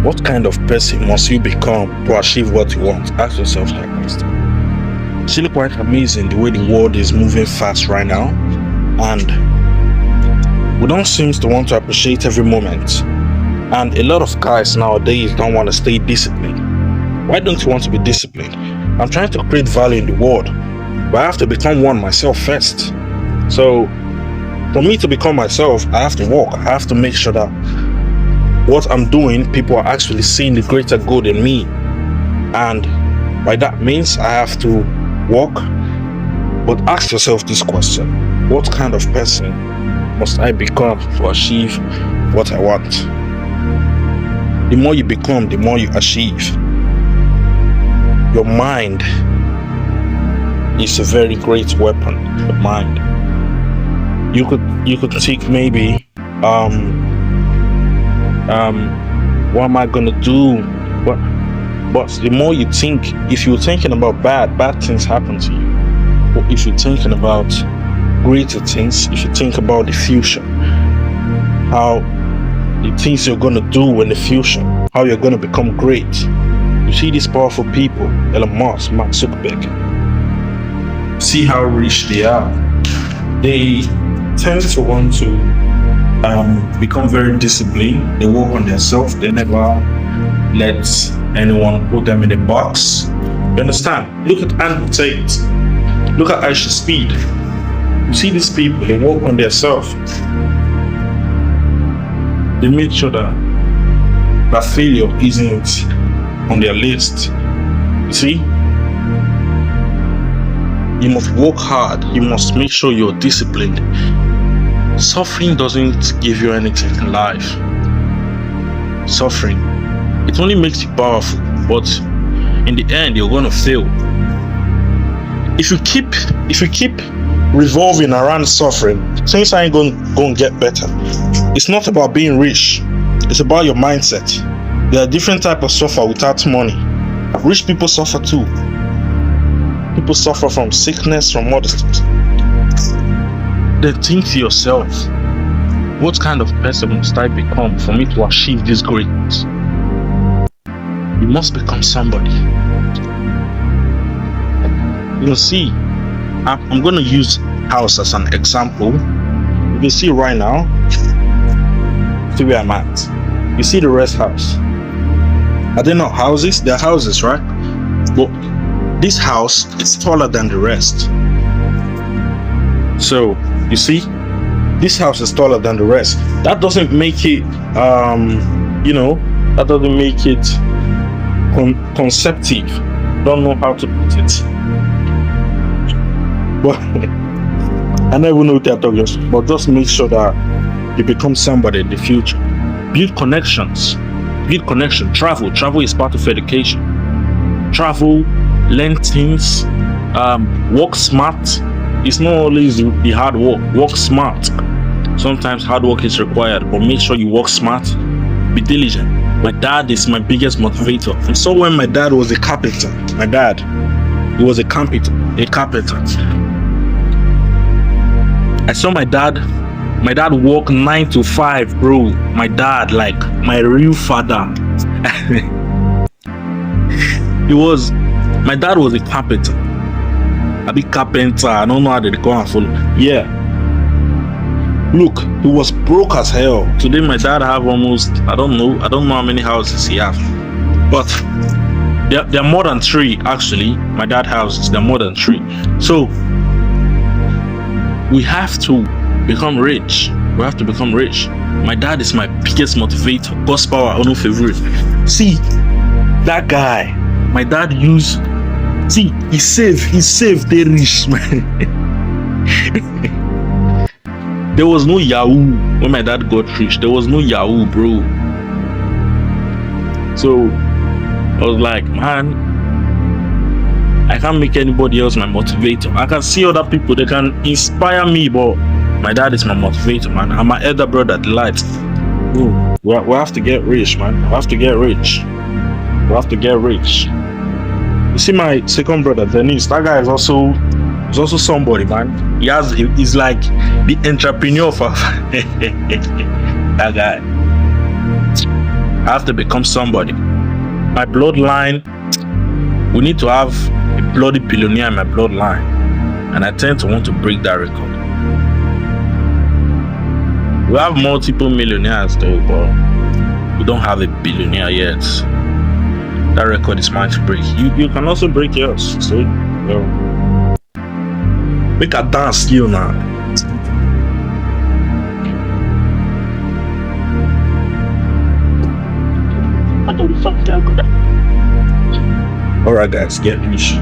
What kind of person must you become to achieve what you want? Ask yourself that question. It's really quite amazing the way the world is moving fast right now, and we don't seem to want to appreciate every moment. And a lot of guys nowadays don't want to stay disciplined. Why don't you want to be disciplined? I'm trying to create value in the world, but I have to become one myself first. So for me to become myself, I have to work. I have to make sure that what I'm doing, people are actually seeing the greater good in me. And by that means, I have to work. But ask yourself this question: what kind of person must I become to achieve what I want? The more you become, the more you achieve. Your mind is a very great weapon. The mind. You could think maybe, what am I gonna do? But the more you think, if you're thinking about bad things happen to you. But if you're thinking about greater things, if you think about the future, how the things you're gonna do in the future, how you're gonna become great. You see these powerful people, Elon Musk, Mark Zuckerberg. See how rich they are. They tend to want to become very disciplined. They work on themselves. They never let anyone put them in a box. You understand? Look at Andrew Tate. Look at Aisha Speed. You see these people, they work on themselves. They make sure that failure isn't on their list. You see? You must work hard. You must make sure you're disciplined. Suffering doesn't give you anything in life. Suffering, it only makes you powerful, but in the end, you're gonna fail. If you keep revolving around suffering, things ain't gonna get better. It's not about being rich. It's about your mindset. There are different types of suffer without money. Rich people suffer too. People suffer from sickness, from other things. Then think to yourself, what kind of person must I become for me to achieve this greatness? You must become somebody. You see, I'm going to use house as an example. You can see right now, see where I'm at. You see the rest house. Are they not houses? They're houses, right? But this house is taller than the rest. So, you see, this house is taller than the rest. That doesn't make it, that doesn't make it conceptive. Don't know how to put it. But I never know what they're talking about. But just make sure that you become somebody in the future. Build connections. Travel is part of education. Travel, learn things, work smart. It's not always the hard work. Work smart. Sometimes hard work is required, but make sure you work smart. Be diligent. My dad is my biggest motivator. I saw when my dad was a carpenter. He was a carpenter. I saw my dad work 9 to 5, bro. My dad, like my real father. My dad was a carpenter. A big carpenter. I don't know how they go and follow. Yeah. Look, he was broke as hell. Today my dad have almost, I don't know how many houses he have. But there are more than 3 actually. My dad houses, there are more than 3. So we have to become rich. My dad is my biggest motivator. God's power, I don't favorite. See, that guy, my dad used. See, he saved the rich, man. There was no Yahoo when my dad got rich. There was no Yahoo, bro. So I was like, man, I can't make anybody else my motivator. I can see other people, they can inspire me, but my dad is my motivator, man. I'm my elder brother, the light. We have to get rich, man. We have to get rich. You see my second brother, Dennis, that guy is also somebody, man. He's like the entrepreneur for that guy. I have to become somebody. My bloodline, we need to have a bloody billionaire in my bloodline. And I tend to want to break that record. We have multiple millionaires though, but we don't have a billionaire yet. That record is mine to break. You can also break yours. So make a dance skill now. Alright guys, get rich.